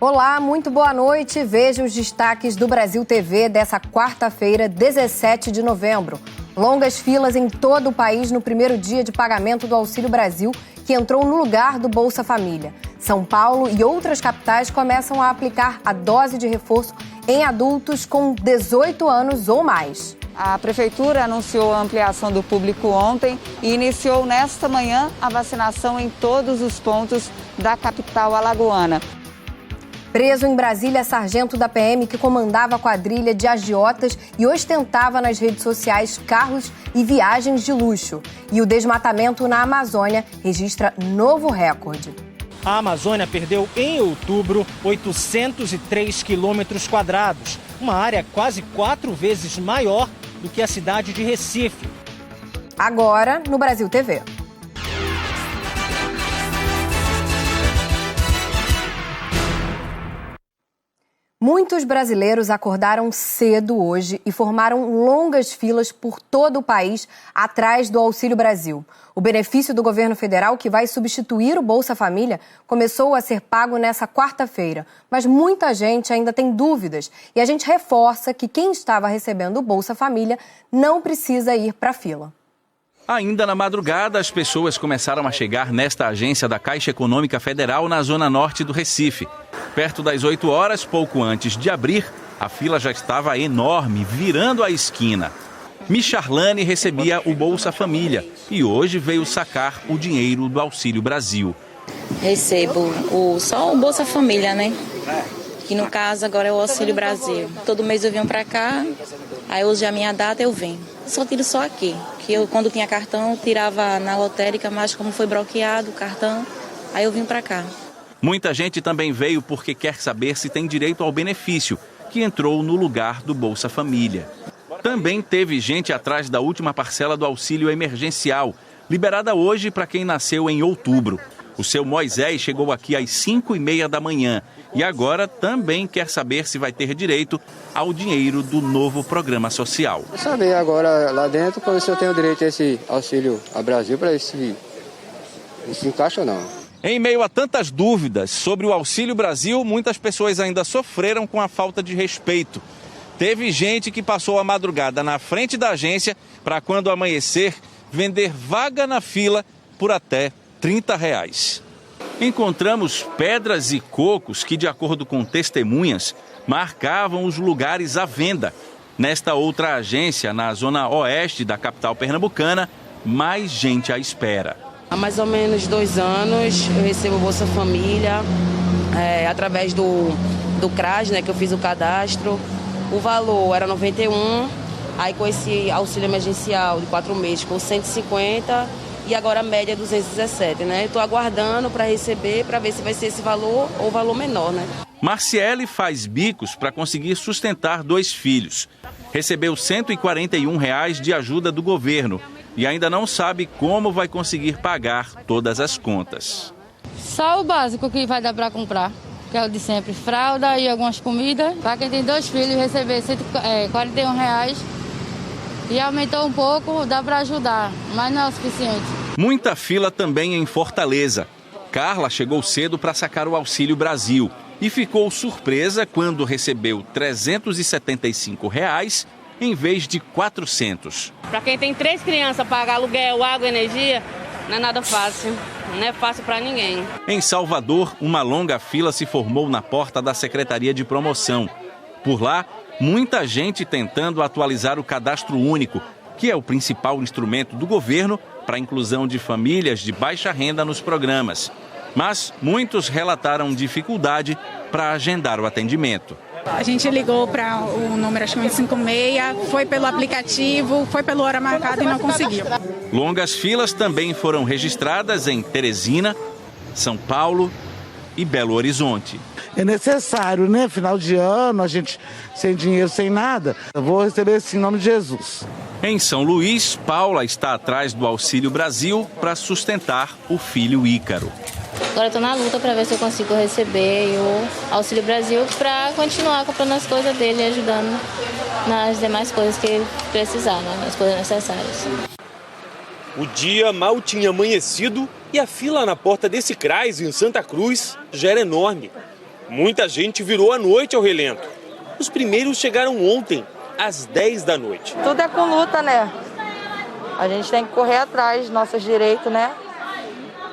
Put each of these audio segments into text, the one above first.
Olá, muito boa noite. Veja os destaques do Brasil TV dessa quarta-feira, 17 de novembro. Longas filas em todo o país no primeiro dia de pagamento do Auxílio Brasil, que entrou no lugar do Bolsa Família. São Paulo e outras capitais começam a aplicar a dose de reforço em adultos com 18 anos ou mais. A Prefeitura anunciou a ampliação do público ontem e iniciou nesta manhã a vacinação em todos os pontos da capital alagoana. Preso em Brasília, sargento da PM que comandava a quadrilha de agiotas e ostentava nas redes sociais carros e viagens de luxo. E o desmatamento na Amazônia registra novo recorde. A Amazônia perdeu em outubro 803 quilômetros quadrados, uma área quase 4 vezes maior do que a cidade de Recife. Agora, no Brasil TV. Muitos brasileiros acordaram cedo hoje e formaram longas filas por todo o país atrás do Auxílio Brasil. O benefício do governo federal, que vai substituir o Bolsa Família, começou a ser pago nessa quarta-feira. Mas muita gente ainda tem dúvidas e a gente reforça que quem estava recebendo o Bolsa Família não precisa ir para a fila. Ainda na madrugada, as pessoas começaram a chegar nesta agência da Caixa Econômica Federal na zona norte do Recife. Perto das 8 horas, pouco antes de abrir, a fila já estava enorme, virando a esquina. Micharlane recebia o Bolsa Família e hoje veio sacar o dinheiro do Auxílio Brasil. Recebo só o Bolsa Família, né? Que no caso agora é o Auxílio Brasil. Todo mês eu venho pra cá, aí hoje é a minha data, eu venho. Só tiro só aqui, que eu quando tinha cartão tirava na lotérica, mas como foi bloqueado o cartão, aí eu vim pra cá. Muita gente também veio porque quer saber se tem direito ao benefício, que entrou no lugar do Bolsa Família. Também teve gente atrás da última parcela do auxílio emergencial, liberada hoje para quem nasceu em outubro. O seu Moisés chegou aqui às 5h30 da manhã e agora também quer saber se vai ter direito ao dinheiro do novo programa social. Vou saber agora lá dentro se eu tenho direito a esse auxílio ao Brasil para ver se encaixa ou não. Em meio a tantas dúvidas sobre o Auxílio Brasil, muitas pessoas ainda sofreram com a falta de respeito. Teve gente que passou a madrugada na frente da agência para, quando amanhecer, vender vaga na fila por até R$30. Encontramos pedras e cocos que, de acordo com testemunhas, marcavam os lugares à venda. Nesta outra agência, na zona oeste da capital pernambucana, mais gente à espera. Há mais ou menos 2 anos eu recebo o Bolsa Família através do CRAS, né, que eu fiz o cadastro. O valor era 91, aí com esse auxílio emergencial de 4 meses com 150 e agora a média é 217, né? Estou aguardando para receber, para ver se vai ser esse valor ou valor menor, né? Marciele faz bicos para conseguir sustentar 2 filhos. Recebeu R$141 de ajuda do governo e ainda não sabe como vai conseguir pagar todas as contas. Só o básico que vai dar para comprar, que é o de sempre, fralda e algumas comidas. Para quem tem 2 filhos, receber R$41 e aumentou um pouco, dá para ajudar, mas não é o suficiente. Muita fila também em Fortaleza. Carla chegou cedo para sacar o Auxílio Brasil e ficou surpresa quando recebeu R$375 em vez de R$400. Para quem tem 3 crianças, pagar aluguel, água, energia, não é nada fácil. Não é fácil para ninguém. Em Salvador, uma longa fila se formou na porta da Secretaria de Promoção. Por lá, muita gente tentando atualizar o Cadastro Único, que é o principal instrumento do governo para a inclusão de famílias de baixa renda nos programas. Mas muitos relataram dificuldade para agendar o atendimento. A gente ligou para o número, acho que 156, foi pelo aplicativo, foi pela hora marcada e não conseguiu. Longas filas também foram registradas em Teresina, São Paulo e Belo Horizonte. É necessário, né? Final de ano, a gente sem dinheiro, sem nada. Eu vou receber esse em nome de Jesus. Em São Luís, Paula está atrás do Auxílio Brasil para sustentar o filho Ícaro. Agora estou na luta para ver se eu consigo receber o Auxílio Brasil para continuar comprando as coisas dele e ajudando nas demais coisas que ele precisar, né? As coisas necessárias. O dia mal tinha amanhecido e a fila na porta desse CRAS, em Santa Cruz, já era enorme. Muita gente virou à noite ao relento. Os primeiros chegaram ontem, às 10 da noite. Tudo é com luta, né? A gente tem que correr atrás dos nossos direitos, né?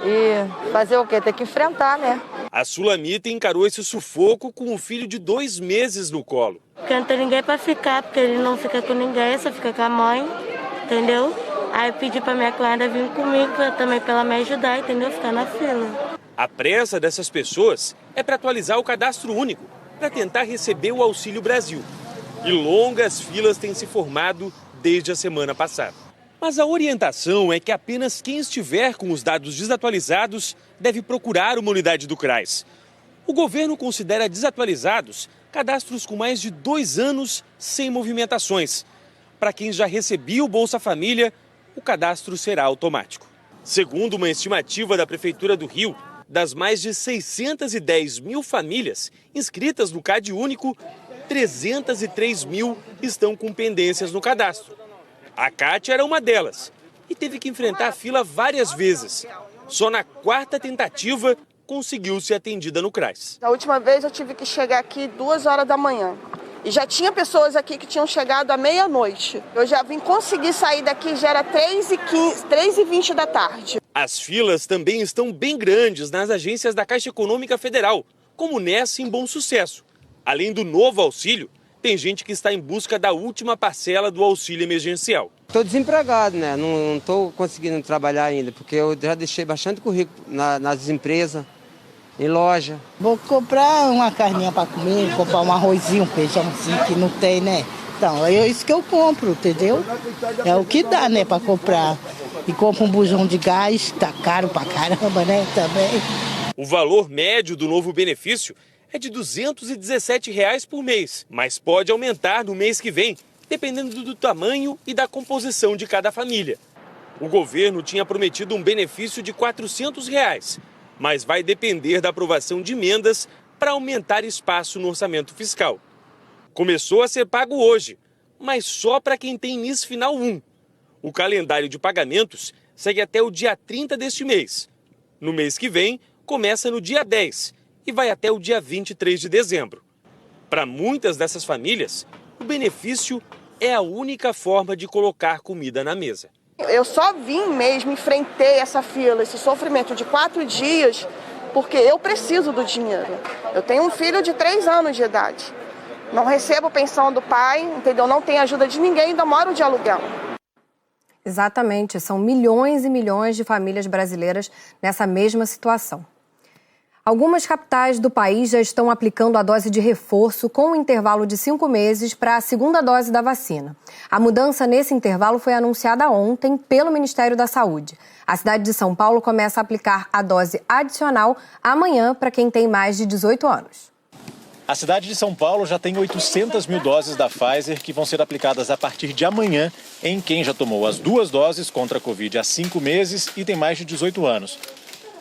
E fazer o quê? Tem que enfrentar, né? A Sulamita encarou esse sufoco com um filho de 2 meses no colo. Porque não tem ninguém para ficar, porque ele não fica com ninguém, só fica com a mãe, entendeu? Aí eu pedi para minha cunhada vir comigo também para ela me ajudar, entendeu? Ficar na fila. A pressa dessas pessoas é para atualizar o cadastro único, para tentar receber o Auxílio Brasil. E longas filas têm se formado desde a semana passada. Mas a orientação é que apenas quem estiver com os dados desatualizados deve procurar uma unidade do CRAS. O governo considera desatualizados cadastros com mais de 2 anos sem movimentações. Para quem já recebia o Bolsa Família, o cadastro será automático. Segundo uma estimativa da Prefeitura do Rio, das mais de 610 mil famílias inscritas no CAD Único, 303 mil estão com pendências no cadastro. A Cátia era uma delas e teve que enfrentar a fila várias vezes. Só na 4ª tentativa conseguiu ser atendida no CRAS. Da última vez eu tive que chegar aqui 2 horas da manhã. E já tinha pessoas aqui que tinham chegado à meia-noite. Eu já vim conseguir sair daqui, já era 3h20 da tarde. As filas também estão bem grandes nas agências da Caixa Econômica Federal, como nessa em Bom Sucesso. Além do novo auxílio, tem gente que está em busca da última parcela do auxílio emergencial. Estou desempregado, né? Não estou conseguindo trabalhar ainda, porque eu já deixei bastante currículo nas empresas, em loja. Vou comprar uma carninha para comer, comprar um arrozinho, um feijãozinho que não tem, né? Então, é isso que eu compro, entendeu? É o que dá, né, para comprar. E compro um bujão de gás, tá caro pra caramba, né, também. O valor médio do novo benefício é de R$ 217 por mês, mas pode aumentar no mês que vem, dependendo do tamanho e da composição de cada família. O governo tinha prometido um benefício de R$ 400, mas vai depender da aprovação de emendas para aumentar espaço no orçamento fiscal. Começou a ser pago hoje, mas só para quem tem NIS Final 1. O calendário de pagamentos segue até o dia 30 deste mês. No mês que vem, começa no dia 10 e vai até o dia 23 de dezembro. Para muitas dessas famílias, o benefício é a única forma de colocar comida na mesa. Eu só vim mesmo, enfrentei essa fila, esse sofrimento de 4 dias, porque eu preciso do dinheiro. Eu tenho um filho de 3 anos de idade. Não recebo pensão do pai, entendeu? Não tenho ajuda de ninguém, ainda moro de aluguel. Exatamente, são milhões e milhões de famílias brasileiras nessa mesma situação. Algumas capitais do país já estão aplicando a dose de reforço com um intervalo de 5 meses para a segunda dose da vacina. A mudança nesse intervalo foi anunciada ontem pelo Ministério da Saúde. A cidade de São Paulo começa a aplicar a dose adicional amanhã para quem tem mais de 18 anos. A cidade de São Paulo já tem 800 mil doses da Pfizer que vão ser aplicadas a partir de amanhã em quem já tomou as 2 doses contra a Covid há 5 meses e tem mais de 18 anos.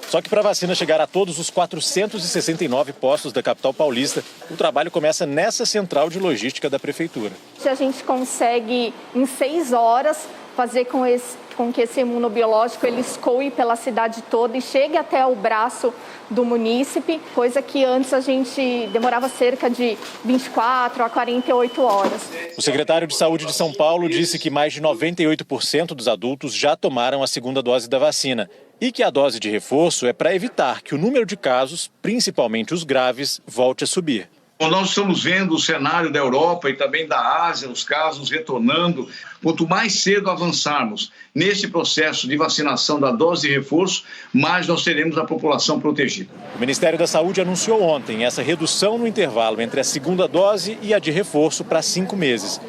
Só que para a vacina chegar a todos os 469 postos da capital paulista, o trabalho começa nessa central de logística da prefeitura. A gente consegue, em 6 horas, fazer com que esse imunobiológico ele escoe pela cidade toda e chegue até o braço do munícipe, coisa que antes a gente demorava cerca de 24 a 48 horas. O secretário de Saúde de São Paulo disse que mais de 98% dos adultos já tomaram a segunda dose da vacina e que a dose de reforço é para evitar que o número de casos, principalmente os graves, volte a subir. Nós estamos vendo o cenário da Europa e também da Ásia, os casos retornando. Quanto mais cedo avançarmos nesse processo de vacinação da dose de reforço, mais nós teremos a população protegida. O Ministério da Saúde anunciou ontem essa redução no intervalo entre a segunda dose e a de reforço para 5 meses.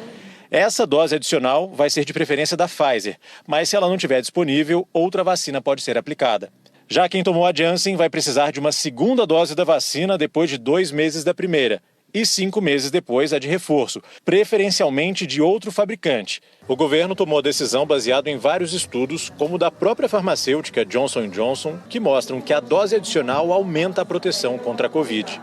Essa dose adicional vai ser de preferência da Pfizer, mas se ela não estiver disponível, outra vacina pode ser aplicada. Já quem tomou a Janssen vai precisar de uma segunda dose da vacina depois de 2 meses da primeira e 5 meses depois a de reforço, preferencialmente de outro fabricante. O governo tomou a decisão baseado em vários estudos, como o da própria farmacêutica Johnson & Johnson, que mostram que a dose adicional aumenta a proteção contra a Covid.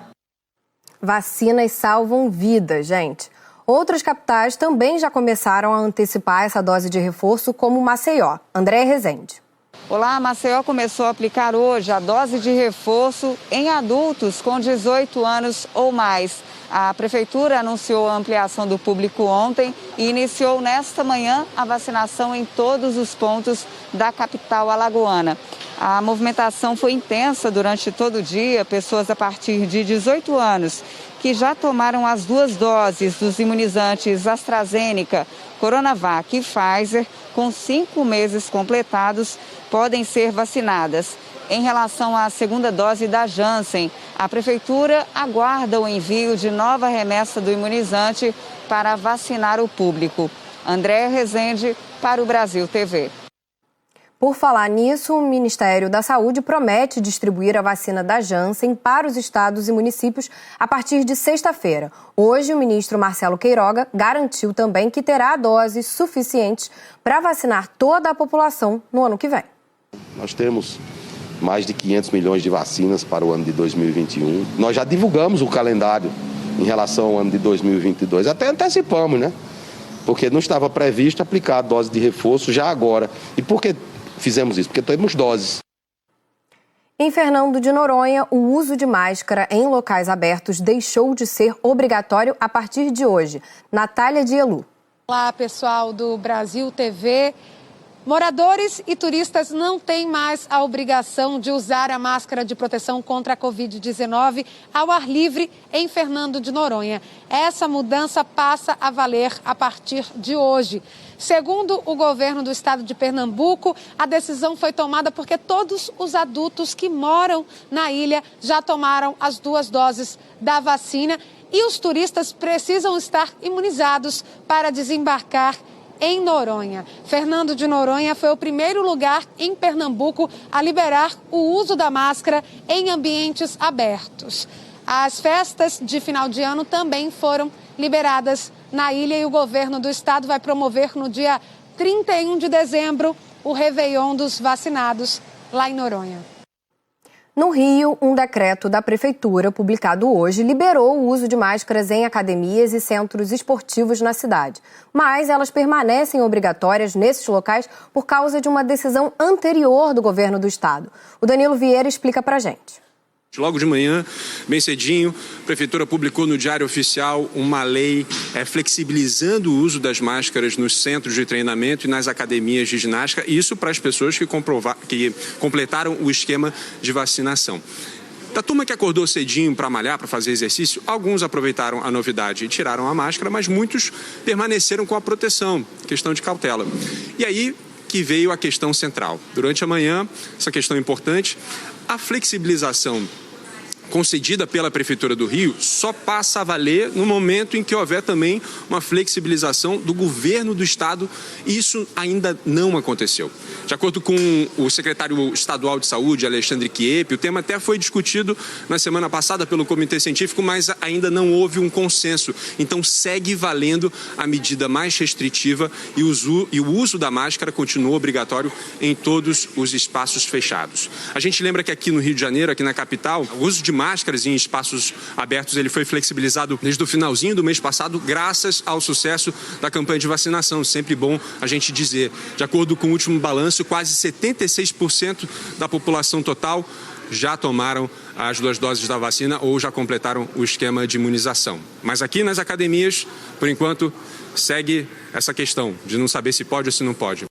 Vacinas salvam vidas, gente. Outras capitais também já começaram a antecipar essa dose de reforço, como Maceió. André Rezende. Olá, Maceió começou a aplicar hoje a dose de reforço em adultos com 18 anos ou mais. A Prefeitura anunciou a ampliação do público ontem e iniciou nesta manhã a vacinação em todos os pontos da capital alagoana. A movimentação foi intensa durante todo o dia. Pessoas a partir de 18 anos que já tomaram as 2 doses dos imunizantes AstraZeneca, Coronavac e Pfizer, com 5 meses completados, podem ser vacinadas. Em relação à segunda dose da Janssen, a Prefeitura aguarda o envio de nova remessa do imunizante para vacinar o público. André Rezende, para o Brasil TV. Por falar nisso, o Ministério da Saúde promete distribuir a vacina da Janssen para os estados e municípios a partir de sexta-feira. Hoje, o ministro Marcelo Queiroga garantiu também que terá doses suficientes para vacinar toda a população no ano que vem. Nós temos mais de 500 milhões de vacinas para o ano de 2021. Nós já divulgamos o calendário em relação ao ano de 2022. Até antecipamos, né? Porque não estava previsto aplicar a dose de reforço já agora. E por que fizemos isso? Porque temos doses. Em Fernando de Noronha, o uso de máscara em locais abertos deixou de ser obrigatório a partir de hoje. Natália Dielu. Olá, pessoal do Brasil TV. Moradores e turistas não têm mais a obrigação de usar a máscara de proteção contra a Covid-19 ao ar livre em Fernando de Noronha. Essa mudança passa a valer a partir de hoje. Segundo o governo do estado de Pernambuco, a decisão foi tomada porque todos os adultos que moram na ilha já tomaram as 2 doses da vacina e os turistas precisam estar imunizados para desembarcar em Noronha. Fernando de Noronha foi o primeiro lugar em Pernambuco a liberar o uso da máscara em ambientes abertos. As festas de final de ano também foram liberadas na ilha e o governo do estado vai promover no dia 31 de dezembro o Réveillon dos vacinados lá em Noronha. No Rio, um decreto da Prefeitura, publicado hoje, liberou o uso de máscaras em academias e centros esportivos na cidade. Mas elas permanecem obrigatórias nesses locais por causa de uma decisão anterior do governo do estado. O Danilo Vieira explica pra gente. Logo de manhã, bem cedinho, a Prefeitura publicou no Diário Oficial uma lei flexibilizando o uso das máscaras nos centros de treinamento e nas academias de ginástica, isso para as pessoas que completaram o esquema de vacinação. Da turma que acordou cedinho para malhar, para fazer exercício, alguns aproveitaram a novidade e tiraram a máscara, mas muitos permaneceram com a proteção, questão de cautela. E aí que veio a questão central. Durante a manhã, essa questão é importante, a flexibilização concedida pela Prefeitura do Rio só passa a valer no momento em que houver também uma flexibilização do governo do estado e isso ainda não aconteceu. De acordo com o secretário estadual de saúde, Alexandre Chieppi, o tema até foi discutido na semana passada pelo Comitê Científico, mas ainda não houve um consenso. Então segue valendo a medida mais restritiva e o uso da máscara continua obrigatório em todos os espaços fechados. A gente lembra que aqui no Rio de Janeiro, aqui na capital, o uso de máscaras em espaços abertos ele foi flexibilizado desde o finalzinho do mês passado, graças ao sucesso da campanha de vacinação. Sempre bom a gente dizer. De acordo com o último balanço, quase 76% da população total já tomaram as 2 doses da vacina ou já completaram o esquema de imunização. Mas aqui nas academias, por enquanto, segue essa questão de não saber se pode ou se não pode.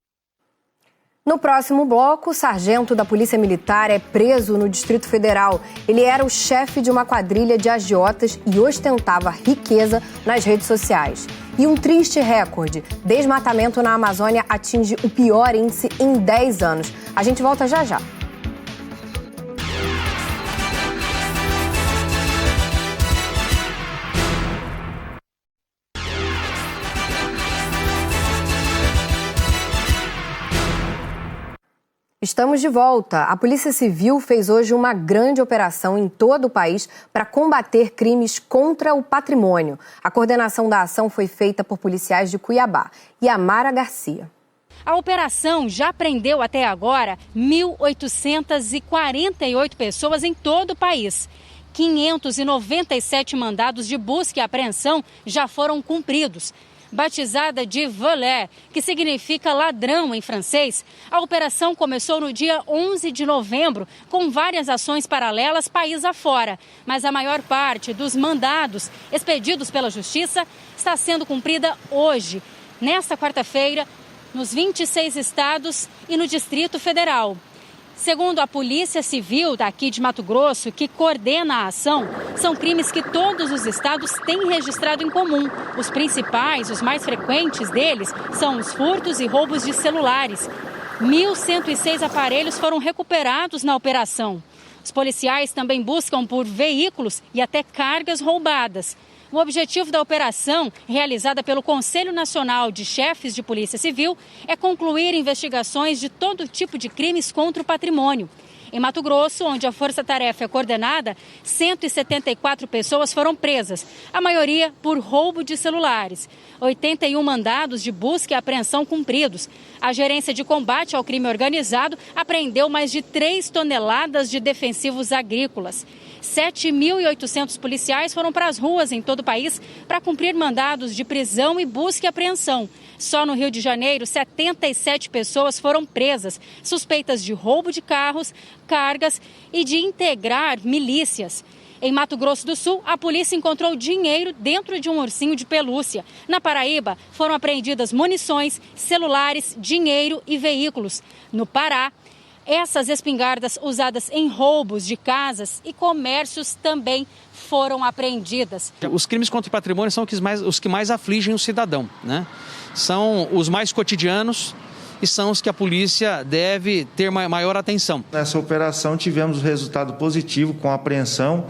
No próximo bloco, o sargento da Polícia Militar é preso no Distrito Federal. Ele era o chefe de uma quadrilha de agiotas e ostentava riqueza nas redes sociais. E um triste recorde: desmatamento na Amazônia atinge o pior índice em 10 anos. A gente volta já já. Estamos de volta. A Polícia Civil fez hoje uma grande operação em todo o país para combater crimes contra o patrimônio. A coordenação da ação foi feita por policiais de Cuiabá. Yamara Garcia. A operação já prendeu até agora 1.848 pessoas em todo o país. 597 mandados de busca e apreensão já foram cumpridos. Batizada de Volé, que significa ladrão em francês, a operação começou no dia 11 de novembro, com várias ações paralelas país afora. Mas a maior parte dos mandados expedidos pela Justiça está sendo cumprida hoje, nesta quarta-feira, nos 26 estados e no Distrito Federal. Segundo a Polícia Civil daqui de Mato Grosso, que coordena a ação, são crimes que todos os estados têm registrado em comum. Os principais, os mais frequentes deles, são os furtos e roubos de celulares. 1.106 aparelhos foram recuperados na operação. Os policiais também buscam por veículos e até cargas roubadas. O objetivo da operação, realizada pelo Conselho Nacional de Chefes de Polícia Civil, é concluir investigações de todo tipo de crimes contra o patrimônio. Em Mato Grosso, onde a força-tarefa é coordenada, 174 pessoas foram presas, a maioria por roubo de celulares. 81 mandados de busca e apreensão cumpridos. A Gerência de Combate ao Crime Organizado apreendeu mais de 3 toneladas de defensivos agrícolas. 7.800 policiais foram para as ruas em todo o país para cumprir mandados de prisão e busca e apreensão. Só no Rio de Janeiro, 77 pessoas foram presas, suspeitas de roubo de carros, cargas e de integrar milícias. Em Mato Grosso do Sul, a polícia encontrou dinheiro dentro de um ursinho de pelúcia. Na Paraíba, foram apreendidas munições, celulares, dinheiro e veículos. No Pará, essas espingardas usadas em roubos de casas e comércios também foram apreendidas. Os crimes contra o patrimônio são os que mais afligem o cidadão, né? São os mais cotidianos e são os que a polícia deve ter maior atenção. Nessa operação tivemos resultado positivo com a apreensão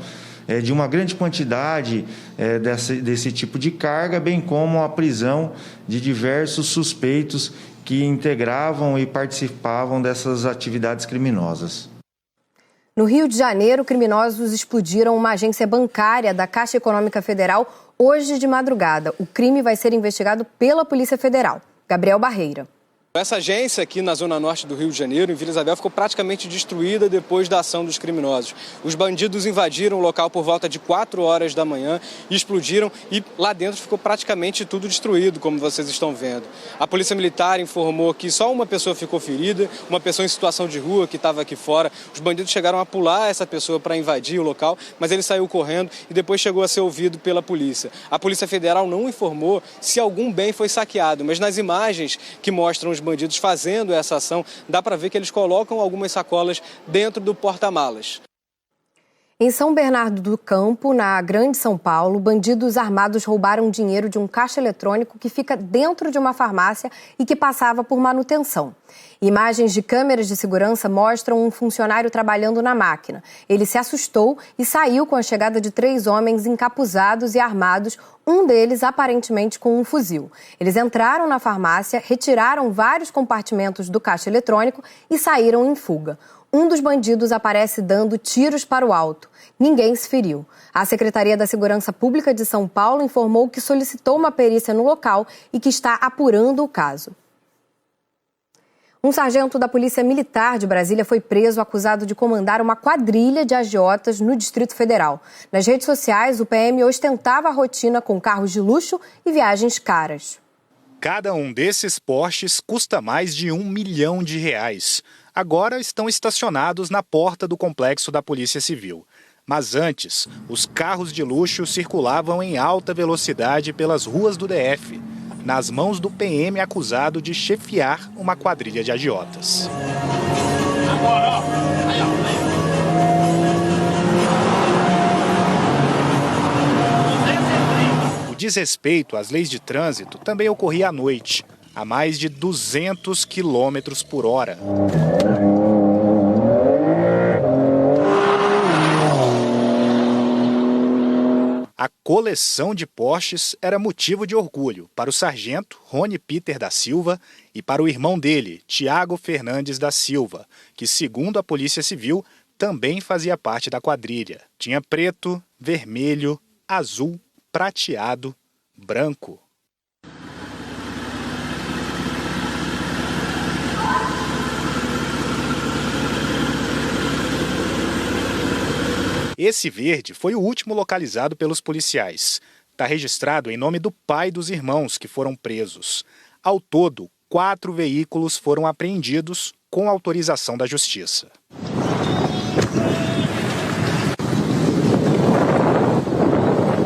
de uma grande quantidade desse tipo de carga, bem como a prisão de diversos suspeitos que integravam e participavam dessas atividades criminosas. No Rio de Janeiro, criminosos explodiram uma agência bancária da Caixa Econômica Federal hoje de madrugada. O crime vai ser investigado pela Polícia Federal. Gabriel Barreira. Essa agência aqui na zona norte do Rio de Janeiro, em Vila Isabel, ficou praticamente destruída depois da ação dos criminosos. Os bandidos invadiram o local por volta de 4 horas da manhã e explodiram e lá dentro ficou praticamente tudo destruído, como vocês estão vendo. A Polícia Militar informou que só uma pessoa ficou ferida, uma pessoa em situação de rua que estava aqui fora. Os bandidos chegaram a pular essa pessoa para invadir o local, mas ele saiu correndo e depois chegou a ser ouvido pela polícia. A Polícia Federal não informou se algum bem foi saqueado, mas nas imagens que mostram os bandidos fazendo essa ação, dá para ver que eles colocam algumas sacolas dentro do porta-malas. Em São Bernardo do Campo, na Grande São Paulo, bandidos armados roubaram dinheiro de um caixa eletrônico que fica dentro de uma farmácia e que passava por manutenção. Imagens de câmeras de segurança mostram um funcionário trabalhando na máquina. Ele se assustou e saiu com a chegada de 3 homens encapuzados e armados, um deles aparentemente com um fuzil. Eles entraram na farmácia, retiraram vários compartimentos do caixa eletrônico e saíram em fuga. Um dos bandidos aparece dando tiros para o alto. Ninguém se feriu. A Secretaria da Segurança Pública de São Paulo informou que solicitou uma perícia no local e que está apurando o caso. Um sargento da Polícia Militar de Brasília foi preso acusado de comandar uma quadrilha de agiotas no Distrito Federal. Nas redes sociais, o PM ostentava a rotina com carros de luxo e viagens caras. Cada um desses Porsches custa mais de R$1 milhão. Agora estão estacionados na porta do complexo da Polícia Civil. Mas antes, os carros de luxo circulavam em alta velocidade pelas ruas do DF, nas mãos do PM acusado de chefiar uma quadrilha de agiotas. O desrespeito às leis de trânsito também ocorria à noite, a mais de 200 km por hora. A coleção de Porsches era motivo de orgulho para o sargento Rony Peter da Silva e para o irmão dele, Tiago Fernandes da Silva, que, segundo a Polícia Civil, também fazia parte da quadrilha. Tinha preto, vermelho, azul, prateado, branco. Esse verde foi o último localizado pelos policiais. está registrado em nome do pai dos irmãos que foram presos. Ao todo, 4 veículos foram apreendidos com autorização da Justiça.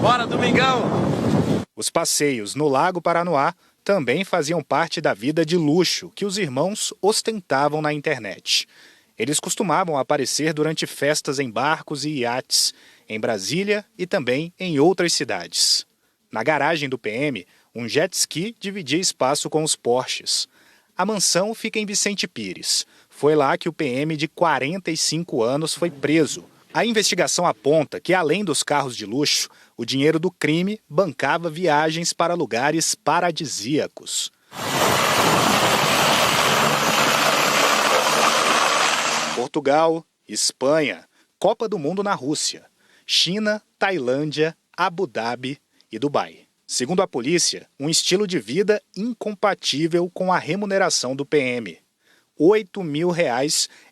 Bora, Domingão! Os passeios no Lago Paranoá também faziam parte da vida de luxo que os irmãos ostentavam na internet. Eles costumavam aparecer durante festas em barcos e iates, em Brasília e também em outras cidades. Na garagem do PM, um jet ski dividia espaço com os Porsches. A mansão fica em Vicente Pires. Foi lá que o PM de 45 anos foi preso. A investigação aponta que, além dos carros de luxo, o dinheiro do crime bancava viagens para lugares paradisíacos. Portugal, Espanha, Copa do Mundo na Rússia, China, Tailândia, Abu Dhabi e Dubai. Segundo a polícia, um estilo de vida incompatível com a remuneração do PM. R$8 mil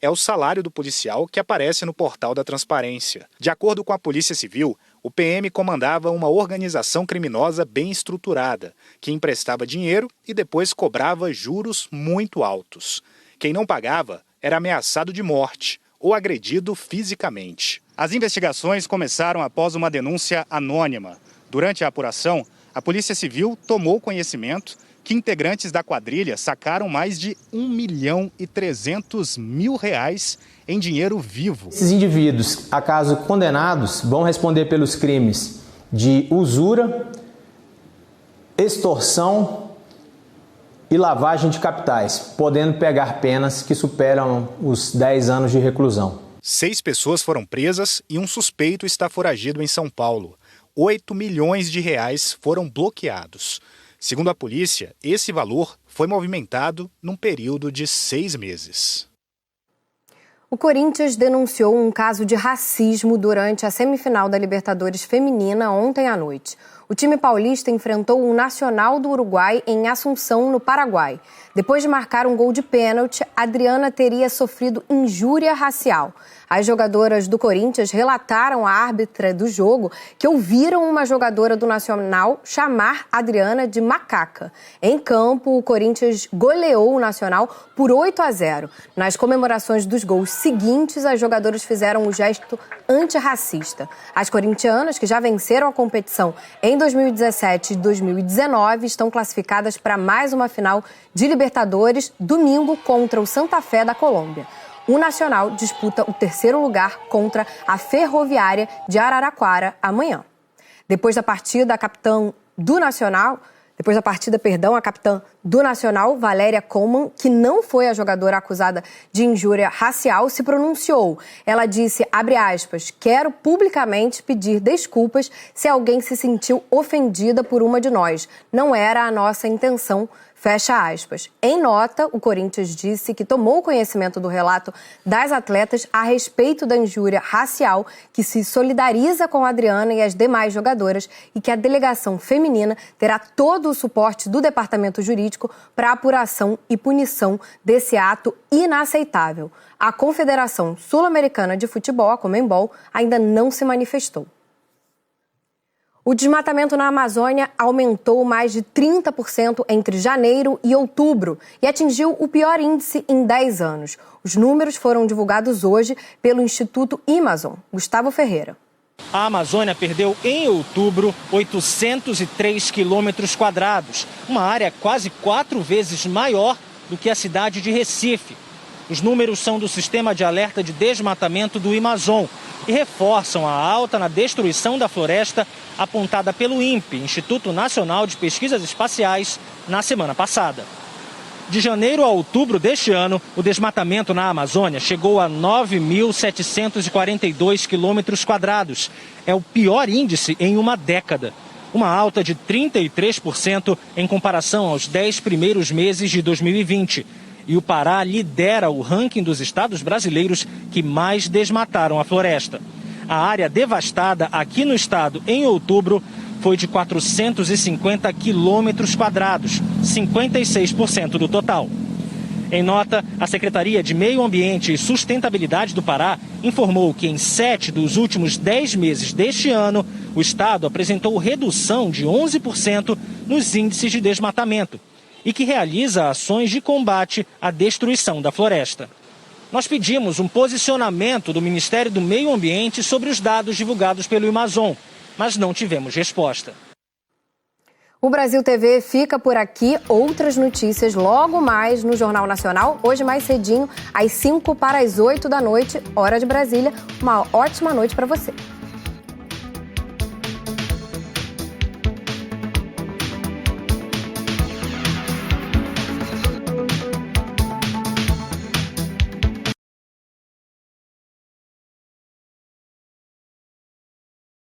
é o salário do policial que aparece no portal da Transparência. De acordo com a Polícia Civil, o PM comandava uma organização criminosa bem estruturada, que emprestava dinheiro e depois cobrava juros muito altos. Quem não pagava era ameaçado de morte ou agredido fisicamente. As investigações começaram após uma denúncia anônima. Durante a apuração, a Polícia Civil tomou conhecimento que integrantes da quadrilha sacaram mais de R$1.3 mil em dinheiro vivo. Esses indivíduos, acaso condenados, vão responder pelos crimes de usura, extorsão e lavagem de capitais, podendo pegar penas que superam os 10 anos de reclusão. 6 pessoas foram presas e um suspeito está foragido em São Paulo. R$8 milhões foram bloqueados. Segundo a polícia, esse valor foi movimentado num período de 6 meses. O Corinthians denunciou um caso de racismo durante a semifinal da Libertadores Feminina ontem à noite. O time paulista enfrentou o Nacional do Uruguai em Assunção, no Paraguai. Depois de marcar um gol de pênalti, Adriana teria sofrido injúria racial. As jogadoras do Corinthians relataram à árbitra do jogo que ouviram uma jogadora do Nacional chamar Adriana de macaca. Em campo, o Corinthians goleou o Nacional por 8-0. Nas comemorações dos gols seguintes, as jogadoras fizeram o gesto antirracista. As corintianas, que já venceram a competição em 2017 e 2019, estão classificadas para mais uma final de Libertadores domingo contra o Santa Fé da Colômbia. O Nacional disputa o 3º lugar contra a Ferroviária de Araraquara amanhã. Depois da partida, a capitã do Nacional, Valéria Coman, que não foi a jogadora acusada de injúria racial, se pronunciou. Ela disse, abre aspas, quero publicamente pedir desculpas se alguém se sentiu ofendida por uma de nós. Não era a nossa intenção. Fecha aspas. Em nota, o Corinthians disse que tomou conhecimento do relato das atletas a respeito da injúria racial, que se solidariza com a Adriana e as demais jogadoras e que a delegação feminina terá todo o suporte do departamento jurídico para a apuração e punição desse ato inaceitável. A Confederação Sul-Americana de Futebol, a Conmebol, ainda não se manifestou. O desmatamento na Amazônia aumentou mais de 30% entre janeiro e outubro e atingiu o pior índice em 10 anos. Os números foram divulgados hoje pelo Instituto Amazon. Gustavo Ferreira. A Amazônia perdeu em outubro 803 quilômetros quadrados, uma área quase 4 vezes maior do que a cidade de Recife. Os números são do Sistema de Alerta de Desmatamento do Amazon e reforçam a alta na destruição da floresta apontada pelo INPE, Instituto Nacional de Pesquisas Espaciais, na semana passada. De janeiro a outubro deste ano, o desmatamento na Amazônia chegou a 9.742 quilômetros quadrados. É o pior índice em uma década. Uma alta de 33% em comparação aos 10 primeiros meses de 2020. E o Pará lidera o ranking dos estados brasileiros que mais desmataram a floresta. A área devastada aqui no estado em outubro foi de 450 quilômetros quadrados, 56% do total. Em nota, a Secretaria de Meio Ambiente e Sustentabilidade do Pará informou que em 7 dos últimos 10 meses deste ano, o estado apresentou redução de 11% nos índices de desmatamento e que realiza ações de combate à destruição da floresta. Nós pedimos um posicionamento do Ministério do Meio Ambiente sobre os dados divulgados pelo Amazon, mas não tivemos resposta. O Brasil TV fica por aqui. Outras notícias logo mais no Jornal Nacional. Hoje mais cedinho, às 7:55, hora de Brasília. Uma ótima noite para você.